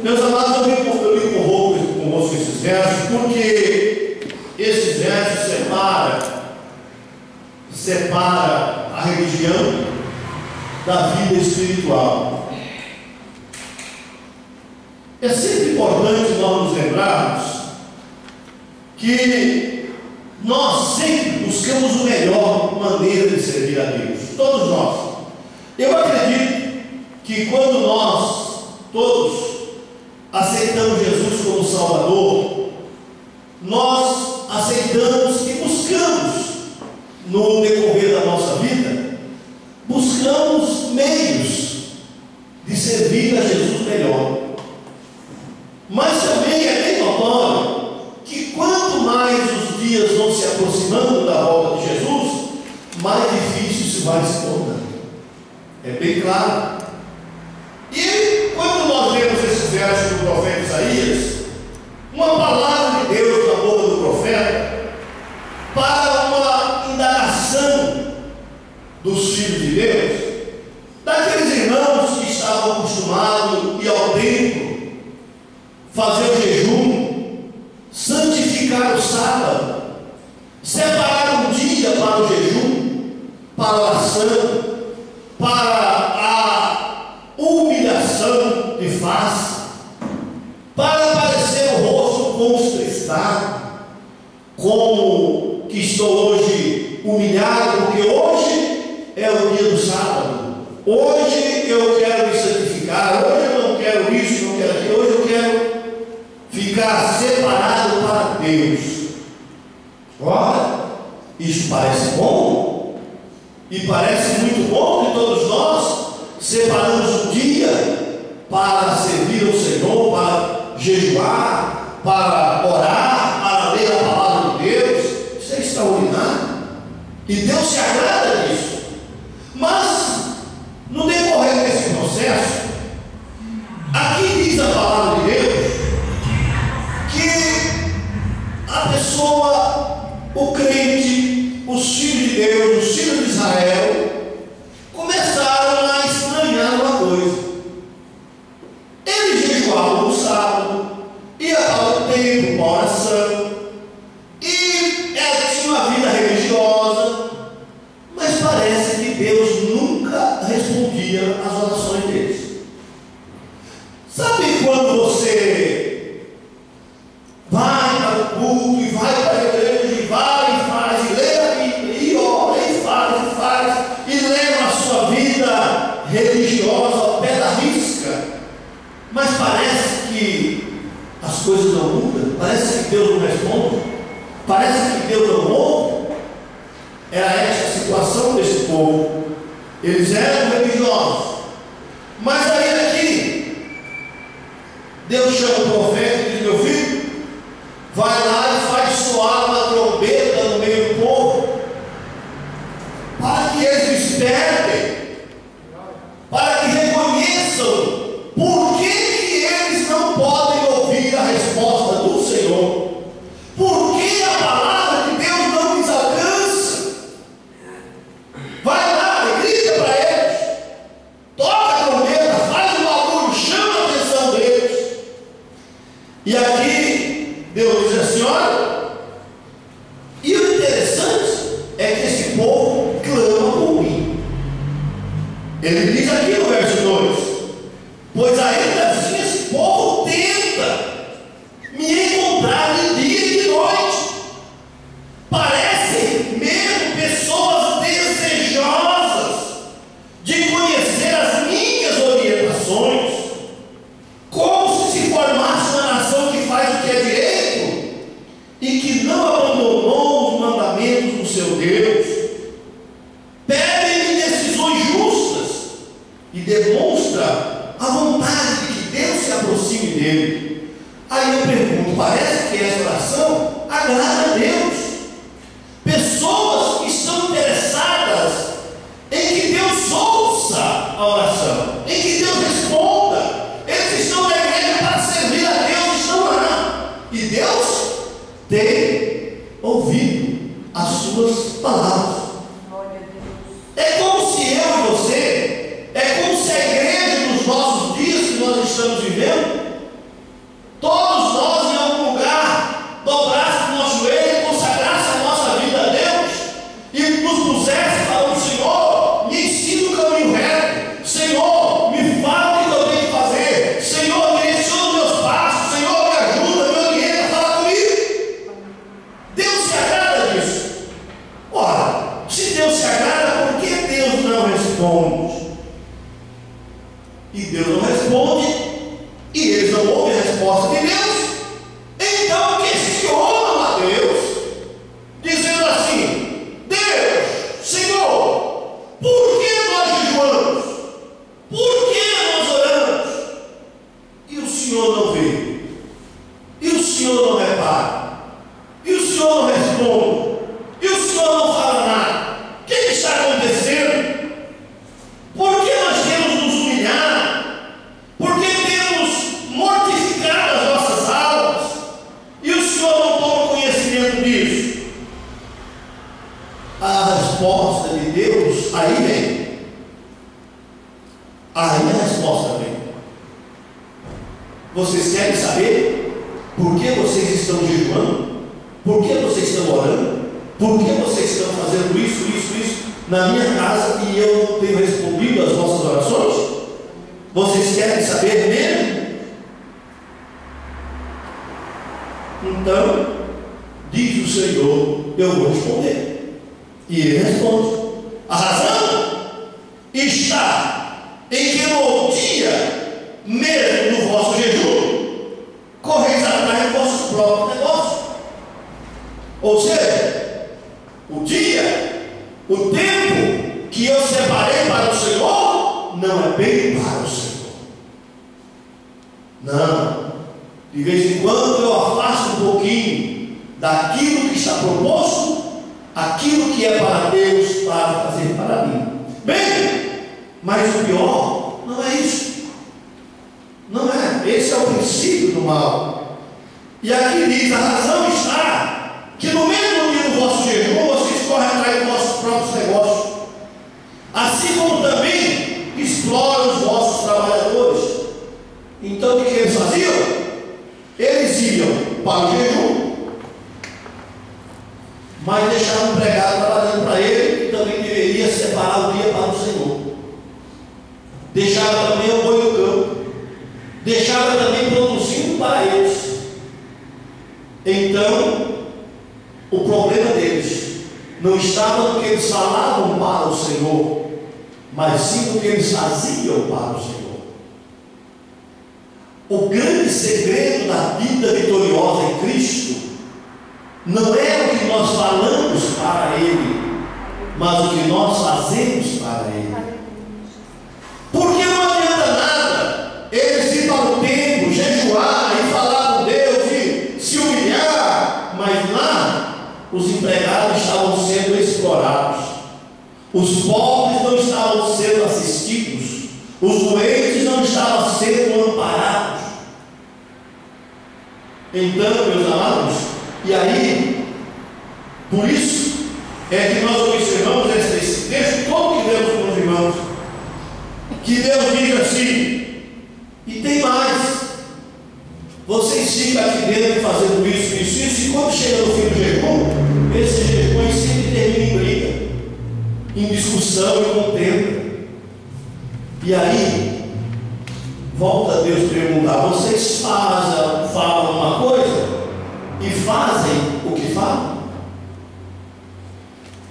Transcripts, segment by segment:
Meus amados, eu li convosco esses versos, porque esses versos separa a religião da vida espiritual. É sempre importante nós nos lembrarmos que nós sempre buscamos a melhor maneira de servir a Deus, todos nós. Eu acredito que quando nós todos aceitamos Jesus como Salvador, nós aceitamos e buscamos, no decorrer da nossa vida, buscamos meios de servir a Jesus melhor. Mas também é bem notório que quanto mais os dias vão se aproximando da volta de Jesus, mais difícil isso vai se tornando. É bem claro. E quando nós lemos esses versos do profeta Isaías, uma palavra de Deus na boca do profeta para uma indagação dos filhos de Deus, daqueles irmãos que estavam acostumados a ir ao templo, fazer o jejum, santificar o sábado, separar um dia para o jejum, para a oração, para a humilhação de face, para aparecer o rosto contristado, como que estou hoje humilhado, porque hoje é o dia do sábado, hoje eu quero me santificar, hoje eu não quero isso, não quero aquilo, hoje eu quero ficar separado para Deus. Ora, isso parece bom, e parece muito bom que todos nós separamos um dia para servir ao Senhor, para jejuar, para orar, para ler a palavra de Deus. Isso é extraordinário, e Deus se agrada disso. Mas no decorrer desse processo, aqui diz a palavra de Deus que a pessoa, o crente, os filhos de Deus, os filhos de Israel, começaram a estranhar uma coisa. Eles jejuavam no sábado, iam ao templo, para oração, e tinham uma vida religiosa, mas parece que Deus nunca respondia às orações deles. Sabe quando você vai para o culto e vai para a igreja e vai e faz, e lê a Bíblia, e ora, e faz, e leva a sua vida religiosa ao pé da risca, mas parece que as coisas não mudam, parece que Deus não responde, parece que Deus não ouve? Era esta a situação desse povo. Eles eram religiosos, mas aí aqui Deus chama o profeta e diz: meu filho, vai lá e faz soar uma trombeta no meio do povo, para que eles despertem, para que reconheçam por que eles não podem ouvir a resposta do Senhor, por que a palavra de Deus não lhes alcança. Vai lá e grita para eles, toca a trombeta, faz um barulho, chama a atenção deles. E aqui Deus diz assim: olha, e o interessante é que esse povo clama por mim. Ele diz aqui no verso 2: pois ainda assim esse povo tenta me encontrar de dia e de noite. Parecem mesmo pessoas desejosas de conhecer as minhas orientações, como se formasse uma nação que faz o que é direito e que não abandonou os mandamentos do seu Deus. Pedem-me decisões justas e demonstra a vontade de que Deus se aproxime dele. Aí eu pergunto: parece que essa oração agrada a Deus? Pessoas que estão interessadas em que Deus ouça a oração, em que Deus responda. Eles estão na igreja para servir a Deus, estão lá, e Deus tem ouvido as suas palavras. É como se eu e você, é como se a igreja nos nossos dias que nós estamos vivendo, Senhor não vê? E o Senhor não repara? E o Senhor não responde? E o Senhor não fala nada? O que está acontecendo? Por que nós temos nos humilhar? Por que temos mortificado as nossas almas? E o Senhor não toma conhecimento disso? A resposta de Deus aí vem. Aí a resposta vem. Vocês querem saber por que vocês estão jejuando? Por que vocês estão orando? Por que vocês estão fazendo isso na minha casa e eu não tenho respondido às vossas orações? Vocês querem saber mesmo? Então, diz o Senhor, eu vou responder. E ele responde. A razão está em que no dia mesmo do vosso jejum, correis atrás do vosso próprio negócio. Ou seja, o dia, o tempo que eu separei para o Senhor, não é bem para o Senhor. Não. De vez em quando eu afasto um pouquinho daquilo que está proposto, aquilo que é para Deus, para fazer para mim. Bem, mas o pior não é isso. Não é. Esse é o princípio do mal. E aqui diz, a razão está que no mesmo dia do vosso jejum, vocês correm atrás dos vossos próprios negócios, assim como também exploram os vossos trabalhadores. Então o que eles faziam? Eles iam para o jejum, mas deixavam o empregado trabalhando para ele, que também deveria separar o dia para o Senhor. Deixava também o boi no campo, deixava também produzindo para eles. Então, o problema deles não estava no que eles falavam para o Senhor, mas sim no que eles faziam para o Senhor. O grande segredo da vida vitoriosa em Cristo não é o que nós falamos para Ele, mas o que nós fazemos para Ele. Porque não adianta nada eles ir para o templo, jejuar e falar com Deus e se humilhar, mas lá os empregados estavam sendo explorados, os pobres não estavam sendo assistidos, os doentes não estavam sendo amparados. Então, meus amados, e aí, por isso é que nós observamos esse texto todo que lemos com os irmãos, que Deus diz assim, e tem mais, vocês ficam aqui dentro fazendo isso, e quando chega no fim do jejum, esse jejum sempre termina em briga, em discussão e contenda. E aí volta Deus perguntar, vocês falam uma coisa e fazem o que falam?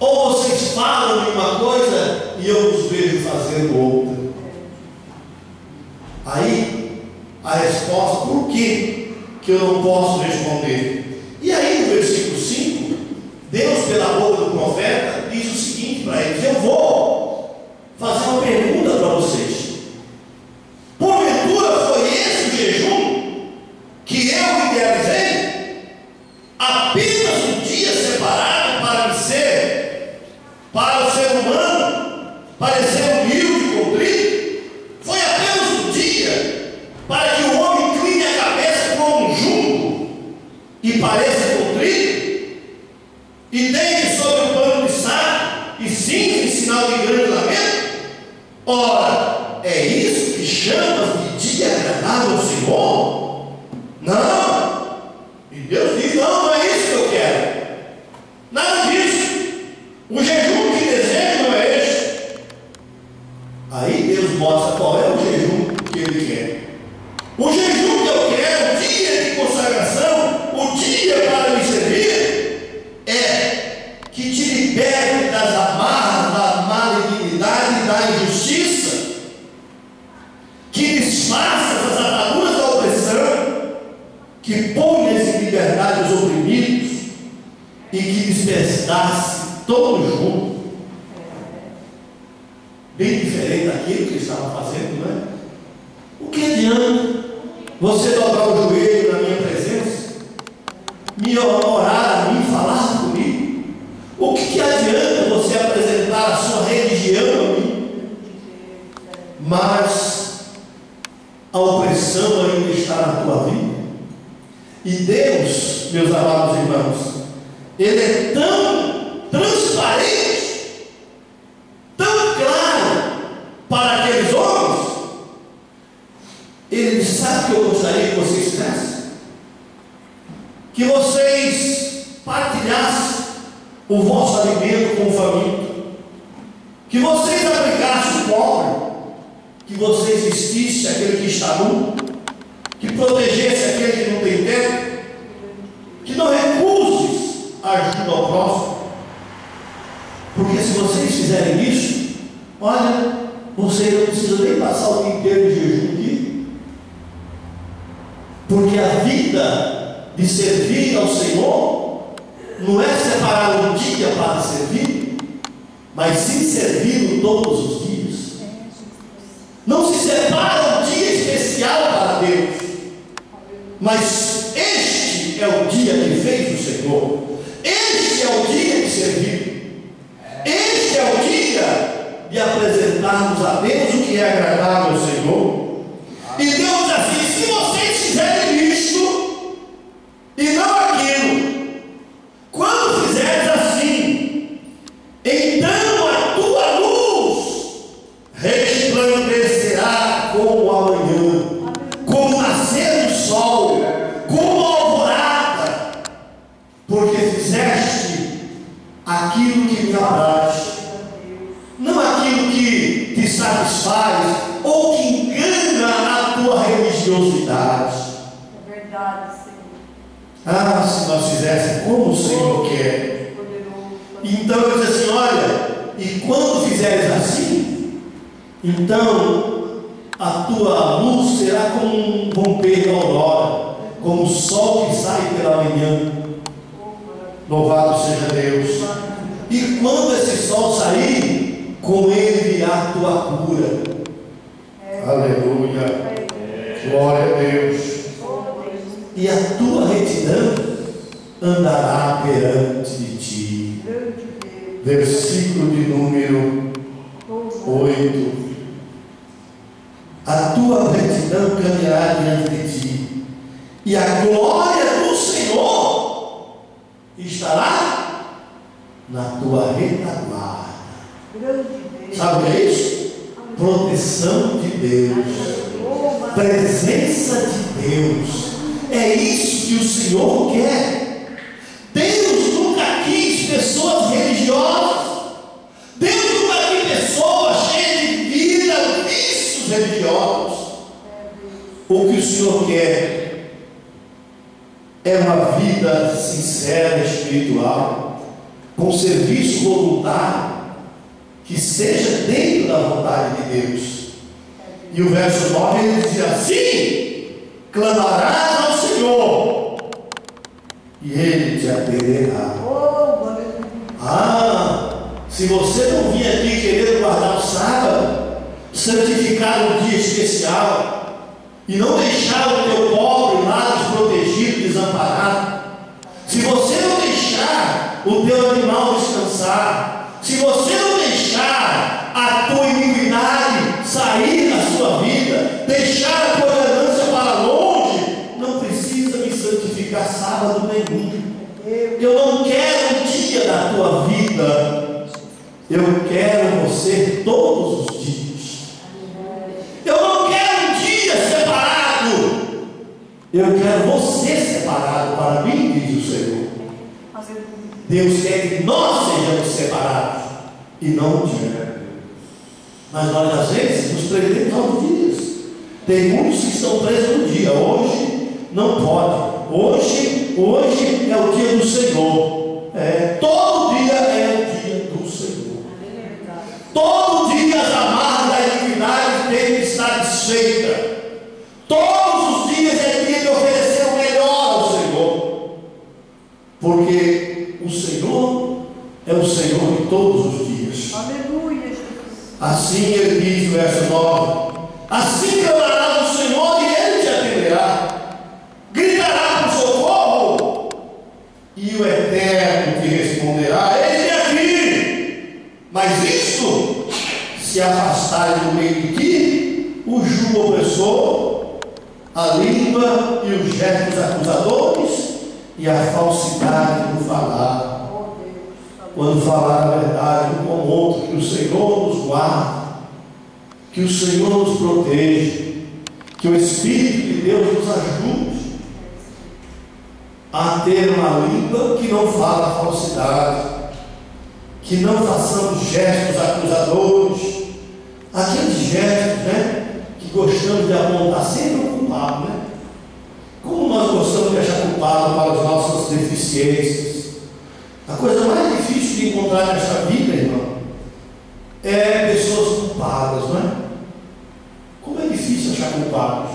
Ou vocês falam de uma coisa e eu os vejo fazendo outra? Aí a resposta, por que eu não posso responder? E aí no versículo 5, Deus pela boca do profeta diz o seguinte para eles, eu vou fazer uma pergunta para vocês. Porventura foi esse o jejum que eu idealizei? Apenas um dia separado para o ser humano parecer humilde e contrito? Foi apenas um dia para que o homem incline a cabeça como um junco e pareça contrito? E deite sobre o pano de saco e cinza em sinal de grande lamento? Ora, é isso que chamas de dia agradável ao Senhor? Não. E Deus diz, não é isso que eu quero. Nada disso. O jejum que desejo não é este. Aí Deus mostra qual é o jejum que Ele quer. O jejum que eu quero, o dia de consagração, o dia para me servir, é que te liberte das amarras da malignidade e da injustiça, que desfaça as ataduras da opressão, que ponhas em liberdade os oprimidos e que despedace todos juntos. Bem diferente daquilo que ele estava fazendo, não é? O que adianta você dobrar o joelho na minha presença, me orar a mim, falar comigo? O que adianta você apresentar a sua religião a mim, mas a opressão ainda está na tua vida? E Deus, meus amados irmãos, Ele é tão transparente, tão claro para aqueles homens. Ele disse: sabe o que eu gostaria que vocês fizessem? Que vocês partilhassem o vosso alimento com o faminto, que vocês abrigassem o pobre, que vocês vestissem aquele que está nu, que protegesse aquele que não tem teto, que não recuses a ajuda ao próximo. Porque se vocês fizerem isso, olha, vocês não precisam nem passar o dia inteiro de jejum aqui, porque a vida de servir ao Senhor não é separar um dia para servir, mas sim servir todos os dias. Não se separa um dia especial para Deus, mas este é o dia que fez o Senhor. Este é o dia de servir. Este é o dia de apresentarmos a Deus o que é agradável ao Senhor. E Deus diz assim: se vocês fizerem isto e não aquilo, quando fizeres assim, então a tua luz resplandecerá como amanhã, como nascer do sol, como a alvorada, porque fizeste aquilo que me apraz, não aquilo que te satisfaz ou que engana a tua religiosidade. É verdade, Senhor. Ah, se nós fizéssemos como o Senhor quer. Então ele diz assim: olha, e quando fizeres assim, então a tua luz será como um romper da aurora, como o sol que sai pela manhã. Louvado seja Deus. E quando esse sol sair, com ele virá a tua cura. Aleluia. Glória a Deus. E a tua retidão andará perante de ti. Versículo de número 8. A tua retidão caminhará diante de ti, e a glória do Senhor estará na tua retaguarda. Sabe o que é isso? Proteção de Deus, presença de Deus. É isso que o Senhor quer. Deus nunca quis pessoas religiosas. Deus nunca quis pessoas cheias de vida, vícios religiosos. O que o Senhor quer é uma vida sincera, espiritual, com serviço voluntário, que seja dentro da vontade de Deus. E o verso 9 ele diz assim: clamarás ao Senhor e Ele te atenderá. Se você não vir aqui querendo guardar o sábado, santificar um dia especial, e não deixar o teu pobre lá desprotegido, desamparado, se você não deixar o teu animal descansar, se você não deixar a tua iniquidade sair da sua vida, deixar a tua ganância para longe, não precisa me santificar sábado nenhum. Eu não quero um dia da tua vida, eu quero você todos os dias. Eu não quero um dia separado, eu quero você separado para mim, diz o Senhor. Deus quer que nós sejamos separados e não um dia. Mas nós às vezes nos prendemos aos dias. Tem muitos que estão presos no dia. Hoje não pode. Hoje é o dia do Senhor. Todo dia é o dia do Senhor. Todo dia as amarras da iniquidade têm que estar desfeitas. Todos os dias é dia de oferecer o melhor ao Senhor. Porque o Senhor é o Senhor de todos os dias. Aleluia, Jesus. Assim ele diz no verso 9: assim clamarás ao Senhor e Ele te atenderá. e os gestos acusadores e a falsidade no falar. Oh, Deus. Quando falar a verdade um com o outro, que o Senhor nos guarde, que o Senhor nos proteja, que o Espírito de Deus nos ajude a ter uma língua que não fala falsidade, que não façamos gestos acusadores, aqueles gestos, que gostamos de apontar sempre o culpado, Como nós gostamos de achar culpado para as nossas deficiências. A coisa mais difícil de encontrar nesta vida, irmão, é pessoas culpadas, Como é difícil achar culpados,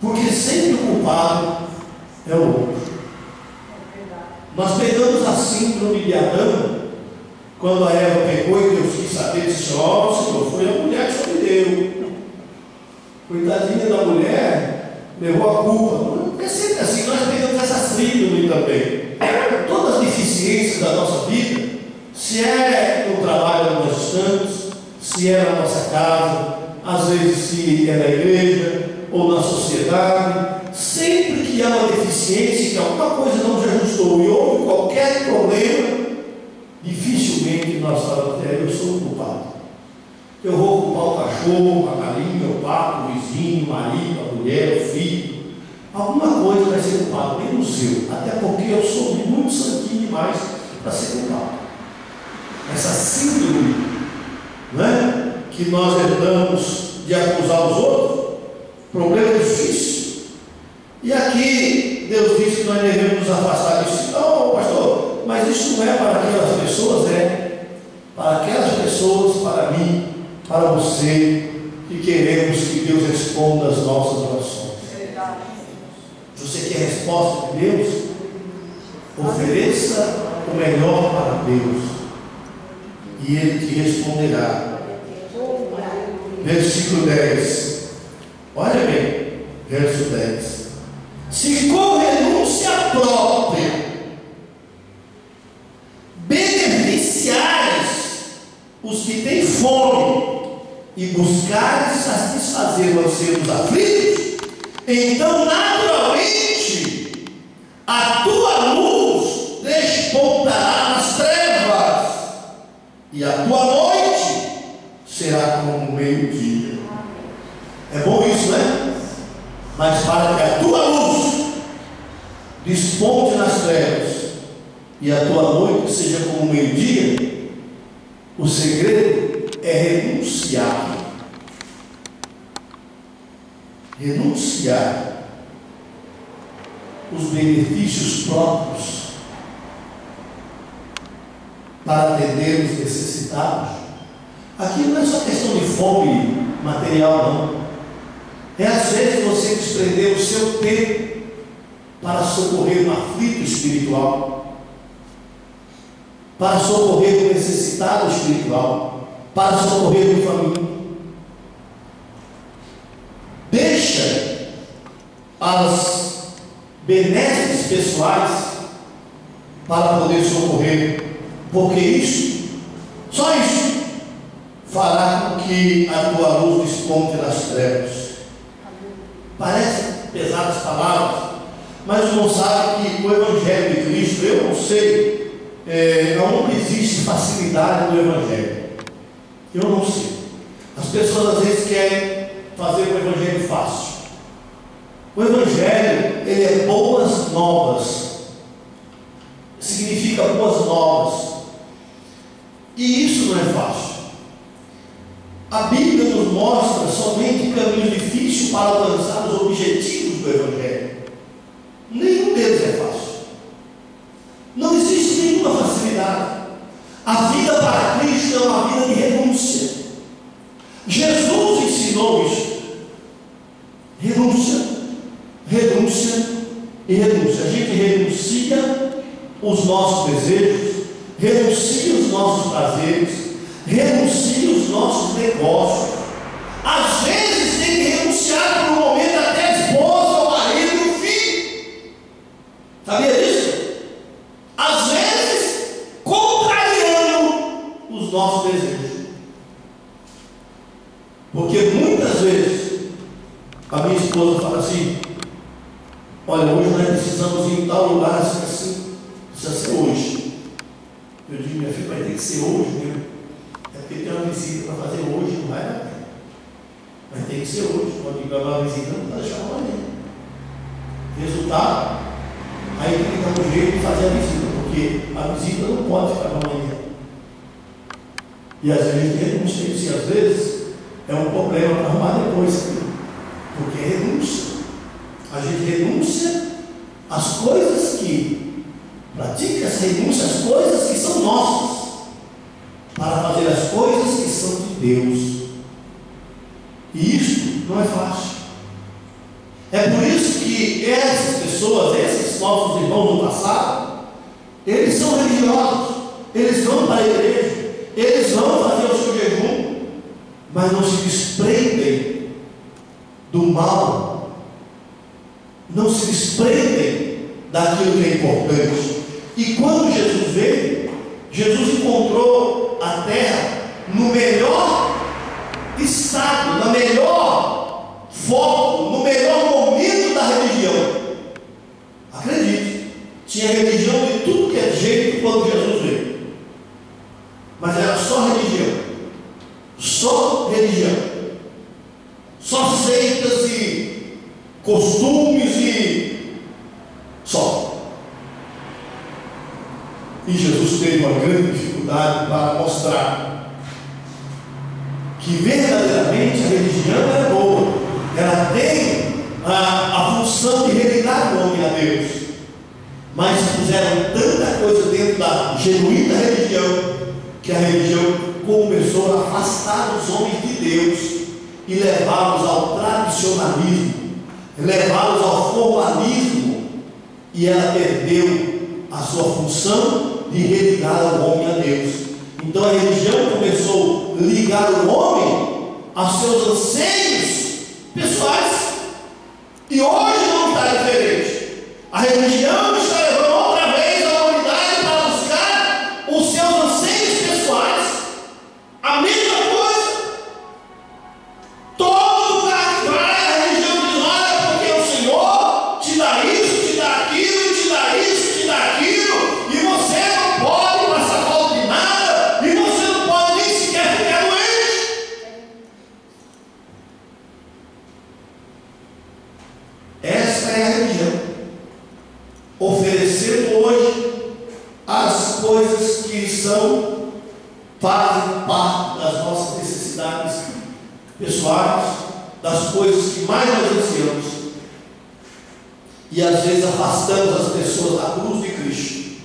porque sempre o culpado é o outro. Nós pegamos a síndrome de Adão, quando a Eva pecou e Deus quis saber, disse: Senhor, foi a mulher que só me deu. Coitadinha da mulher, levou a culpa. É sempre assim, nós pegamos essa síndrome também. Todas as deficiências da nossa vida, se é no trabalho onde nós estamos, se é na nossa casa, às vezes se é na igreja ou na sociedade, sempre que há uma deficiência, que alguma coisa não se ajustou e houve qualquer problema, dificilmente nós falamos: eu sou o culpado. Eu vou culpar o cachorro, a galinha, o pato, o vizinho, o marido, a mulher, o filho. Alguma coisa vai ser culpado, menos eu, até porque eu sou muito santinho demais para ser culpado. Essa síndrome, que nós herdamos de acusar os outros, problema difícil. E aqui Deus diz que nós devemos nos afastar disso. Não, pastor, mas isso não é para aquelas pessoas, para aquelas pessoas, para mim, para você, que queremos que Deus responda às nossas orações. Você quer resposta de Deus? Ofereça o melhor para Deus e Ele te responderá. Versículo 10. Olha bem, verso 10. Se com renúncia própria beneficiares os que têm fome e buscares satisfazer os seus aflitos, então naturalmente a tua luz despontará nas trevas, e a tua noite será como o meio-dia. É bom isso, Mas para que a tua luz desponte nas trevas e a tua noite seja como o meio-dia, o segredo é renunciar. Renunciar os benefícios próprios para atender os necessitados. Aqui não é só questão de fome material, não. É às vezes você desprender o seu tempo para socorrer um aflito espiritual, para socorrer um necessitado espiritual, para socorrer um faminto. Deixa as benesses pessoais para poder socorrer, porque isso, só isso, fará com que a tua luz desponte nas trevas. Parecem pesadas palavras, mas o irmão sabe que o Evangelho de Cristo, eu não sei aonde existe facilidade no Evangelho. Eu não sei. As pessoas às vezes querem fazer o Evangelho fácil. O Evangelho, ele é boas novas. Significa boas novas. E isso não é fácil. A Bíblia nos mostra somente caminhos difíceis para alcançar os objetivos do Evangelho. Nenhum deles é fácil. Não existe nenhuma facilidade. A vida para Cristo é uma vida de renúncia. Jesus ensinou isso. Renúncia, renúncia e renúncia. A gente renuncia os nossos desejos, renuncia os nossos prazeres, renuncia os nossos negócios. Às vezes tem que renunciar por um momento até a esposa, o marido e o filho. Sabia disso? Às vezes contrariando os nossos desejos. Porque muitas vezes a minha esposa fala assim: olha, hoje nós precisamos ir em tal lugar, assim, precisa ser hoje. Eu digo, minha filha, vai ter que ser hoje mesmo. É porque tem uma visita para fazer hoje, não vai dar tempo. Mas tem que ser hoje. Quando digo uma visita, não vai deixar amanhã. Resultado, aí tem que dar um jeito de fazer a visita, porque a visita não pode ficar para amanhã. E às vezes a gente renuncia, e às vezes é um problema para arrumar depois, porque é renúncia. A gente renuncia às coisas que pratica, essa renúncia às coisas que são nossas, para fazer as coisas que são de Deus. E isso não é fácil. É por isso que essas pessoas, esses nossos irmãos do passado, eles são religiosos, eles vão para a igreja, eles vão fazer o seu jejum, mas não se desprendem do mal, não se desprendem daquilo que é importante. E quando Jesus veio, Jesus encontrou a terra no melhor estado, na melhor foco, no melhor momento da religião. Acredite, tinha religião de tudo que é jeito quando Jesus veio, mas era só religião, só religião, só seitas e costumes e só. E Jesus teve uma grande dificuldade para mostrar que verdadeiramente a religião é boa, ela tem a função de religar o homem a Deus, mas puseram tanta coisa dentro da genuína religião que a religião começou a afastar os homens de Deus e levá-los ao tradicionalismo, levá-los ao formalismo, e ela perdeu a sua função de religar o homem a Deus. Então a religião começou a ligar o homem aos seus anseios pessoais, e hoje não está diferente. A religião está levando outra vez a humanidade para buscar os seus anseios pessoais. A mesma coisa. Todo lugar que vai, a religião diz: olha, porque o Senhor te dá isso, te dá aquilo, te dá isso, te dá aquilo, e você não pode passar falta de nada, e você não pode nem sequer ficar doente. Essa é a religião, oferecendo hoje as coisas que fazem parte das nossas necessidades pessoais, das coisas que mais nós ansiamos, e às vezes afastamos as pessoas da cruz de Cristo,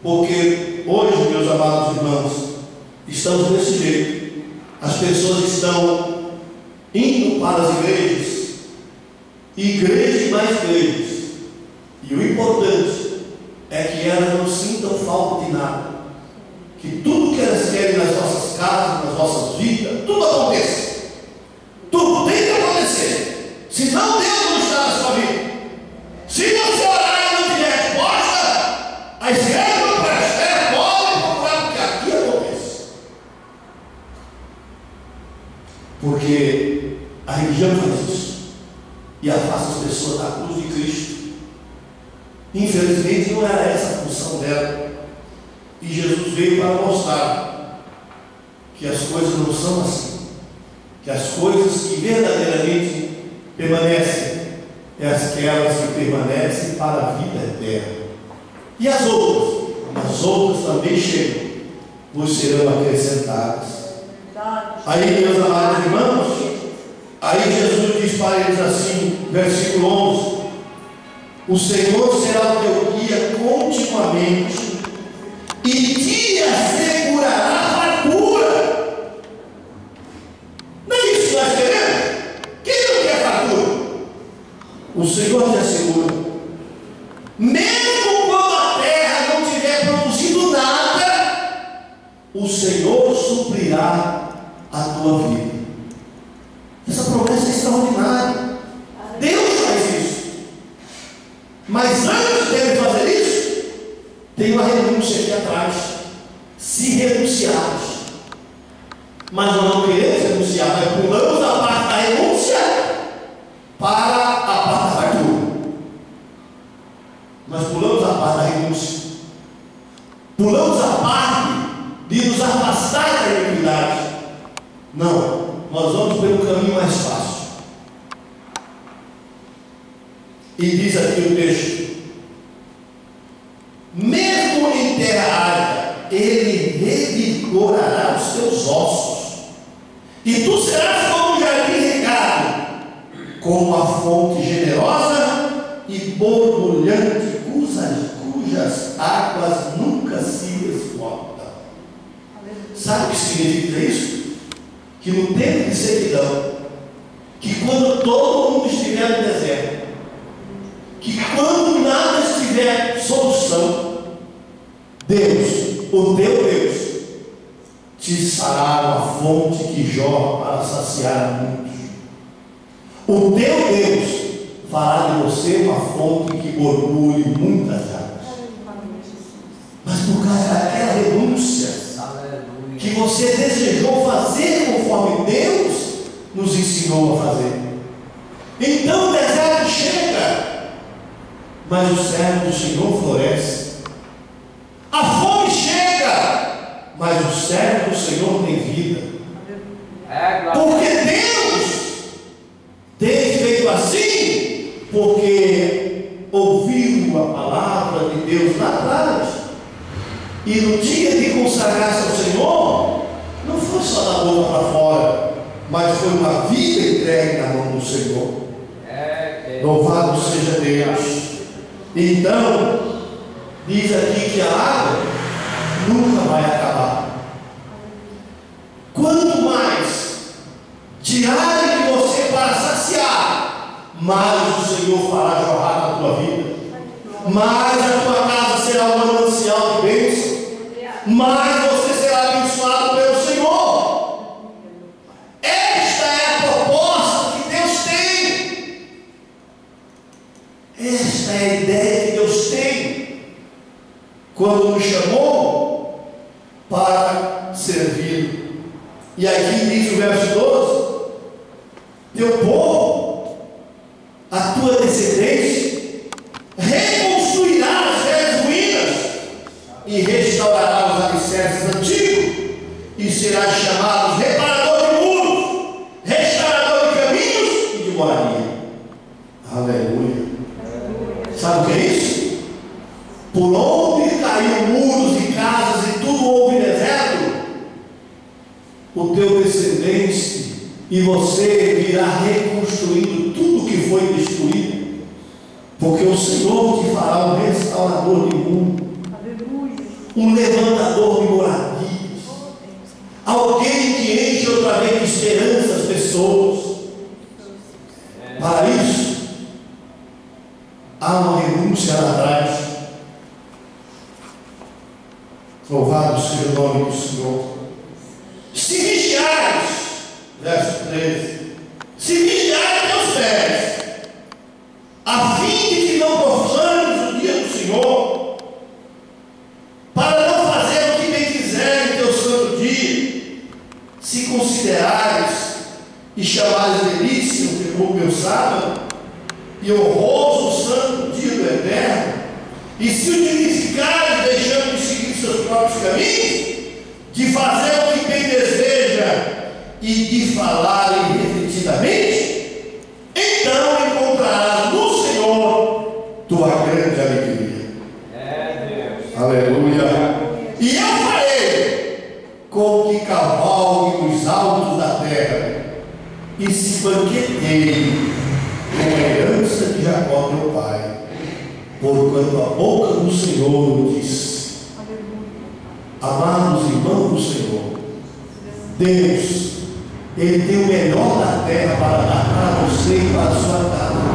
porque hoje, meus amados irmãos, estamos desse jeito. As pessoas estão indo para as igrejas, igrejas e mais igrejas, e o importante é que elas não sintam falta de nada, que tudo que elas querem nas nossas casas, nas nossas vidas, tudo aconteça, tudo tem que acontecer, senão Deus não está na sua vida. Se você orar e não tiver resposta, a esquerda não presta, pode procurar, porque aqui acontece, porque a religião faz isso e afasta as pessoas da cruz de Cristo. Infelizmente não era essa a função dela, e Jesus veio para mostrar que as coisas não são assim, que as coisas que verdadeiramente permanecem é aquelas que permanecem para a vida eterna, e as outras também chegam, vos serão acrescentadas. Aí, meus amados irmãos, aí Jesus diz para eles assim, versículo 11: o Senhor será o teu guia continuamente e te assegurará a fartura. Não é isso que nós queremos? Quem não quer fartura? O Senhor te assegura. Mesmo quando a terra não estiver produzindo nada, o Senhor suprirá a tua vida. Essa promessa é extraordinária. Deus faz isso. Mas antes dele fazer isso, tem uma renúncia aqui atrás. Se renunciarmos, mas nós não queremos renunciar, nós pulamos da parte da renúncia para a parte da fartura. Nós pulamos a parte da renúncia. Pulamos a parte de nos afastar da iniquidade. Não, nós vamos pelo caminho mais fácil. E diz aqui o texto: mesmo em terra árida, ele revigorará os teus ossos, e tu serás como um jardim regado, como a fonte generosa e borbulhante, cujas águas nunca se esgotam. Sabe o que significa isso? Que no tempo de sequidão, que quando todo mundo estiver no deserto, que quando nada estiver solução, Deus, o teu Deus, te sará uma fonte que jorra para saciar muitos. O teu Deus fará de você uma fonte que borbulhe muitas águas. Mas por causa daquela renúncia que você desejou fazer conforme Deus nos ensinou a fazer, então o deserto chega, mas o servo do Senhor floresce. A fome chega, mas o servo do Senhor tem vida. Porque Deus tem feito assim, porque ouviu a palavra de Deus lá atrás, e no dia de consagrar-se ao Senhor, não foi só da boca para fora, mas foi uma vida entregue na mão do Senhor. Louvado seja Deus. Então, diz aqui que a água nunca vai acabar. Quanto mais tirarem de você para saciar, mais o Senhor fará jorrar na tua vida, mais a tua casa será um manancial de bênção, mais você será abençoado pelo Senhor. Esta é a proposta que Deus tem. Esta é a ideia que Deus tem quando nos chamou para servir. E aqui diz o verso 12: teu povo, a tua descendência, reconstruirá as velhas ruínas e restaurará os alicerces antigos, e será chamado reparador de muros, restaurador de caminhos e de moradia. Aleluia. Sabe o que é isso? Por onde caiu muros e casas e tudo houve deserto, o teu descendente e você virá reconstruindo tudo que foi destruído, porque o Senhor te fará um restaurador de mundo, um levantador de moradias, alguém que enche outra vez de esperança as pessoas. Para isso há uma renúncia lá atrás. Louvado seja o nome do Senhor. Se vigiares, verso 13, se vigiares teus pés, a fim de que não profanes o dia do Senhor, para não fazer o que bem quiser em teu santo dia, se considerares e chamares delícia o temor meu sábado, e honroso o santo dia do Eterno, e se o dignificares deixando de seguir seus próprios caminhos, de fazer o que bem deseja e de falar irrefletidamente, então encontrarás no Senhor tua grande alegria. Deus. Aleluia. E eu farei com que cavalgue nos altos da terra e se banqueteie com a herança de Jacó teu pai, porquanto a boca do Senhor disse. Amados irmãos do Senhor, Deus, Ele tem o melhor da terra para dar para você e para a sua casa.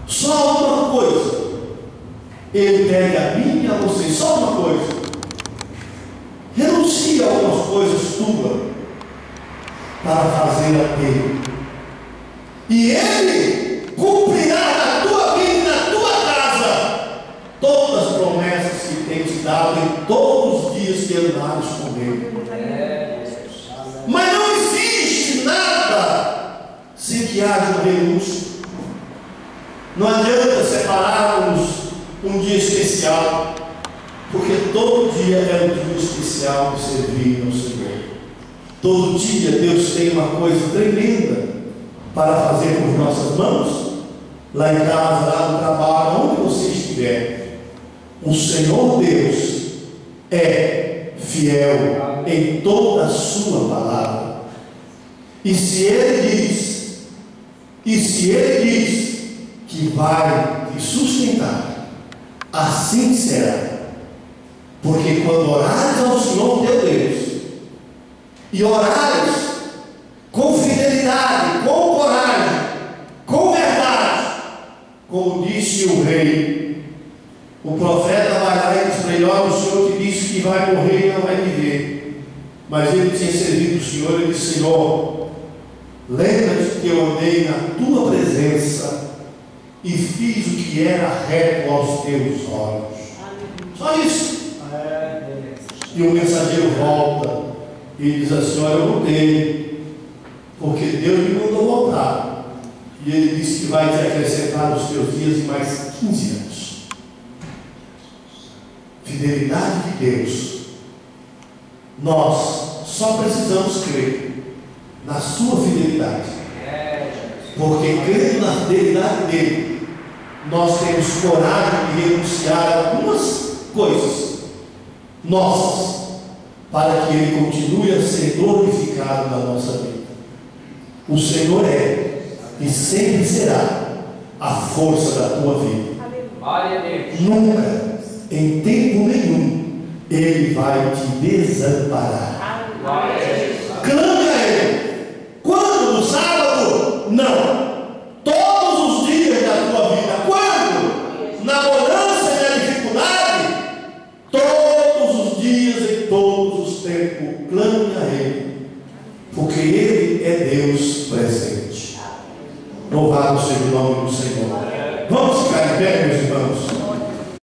Só uma coisa, Ele pede a mim e a você, só uma coisa: renuncie a algumas coisas tuas para fazer a dele, e Ele cumprirá na tua vida e na tua casa todas as promessas que tem te dado em todos os dias que andares com Ele. Mas não existe nada sem que haja uma renúncia. Não adianta separarmos especial, porque todo dia é um dia especial de servir ao Senhor. Todo dia Deus tem uma coisa tremenda para fazer por nossas mãos, lá em casa, lá no trabalho, onde você estiver. O Senhor Deus é fiel em toda a sua palavra. E se Ele diz que vai te sustentar, assim será. Porque quando orares ao Senhor teu Deus, e orares com fidelidade, com coragem, com verdade, como disse o rei, o profeta vai lá e diz para ele: olha, o Senhor te disse que vai morrer e não vai viver. Mas ele tinha servido o Senhor e disse: Senhor, lembra-te que eu andei na tua presença e fiz o que era reto aos teus olhos. Só isso. E o mensageiro volta e diz assim: olha, eu voltei, porque Deus me mandou voltar. E ele disse que vai te acrescentar os teus dias em mais 15 anos. Fidelidade de Deus. Nós só precisamos crer na sua fidelidade, porque crendo na fidelidade dele, nós temos coragem de renunciar a algumas coisas nossas, para que ele continue a ser glorificado na nossa vida. O Senhor é e sempre será a força da tua vida. Nunca, em tempo nenhum, Ele vai te desamparar. Clame a Ele. Quando? No sábado? Não. Todos os dias da tua vida. Quando? Na bonança e na dificuldade? Todos os dias, em todos os tempos. Clame a Ele, porque Ele é Deus presente. Louvado seja o nome do Senhor. Vamos ficar em pé, meus irmãos.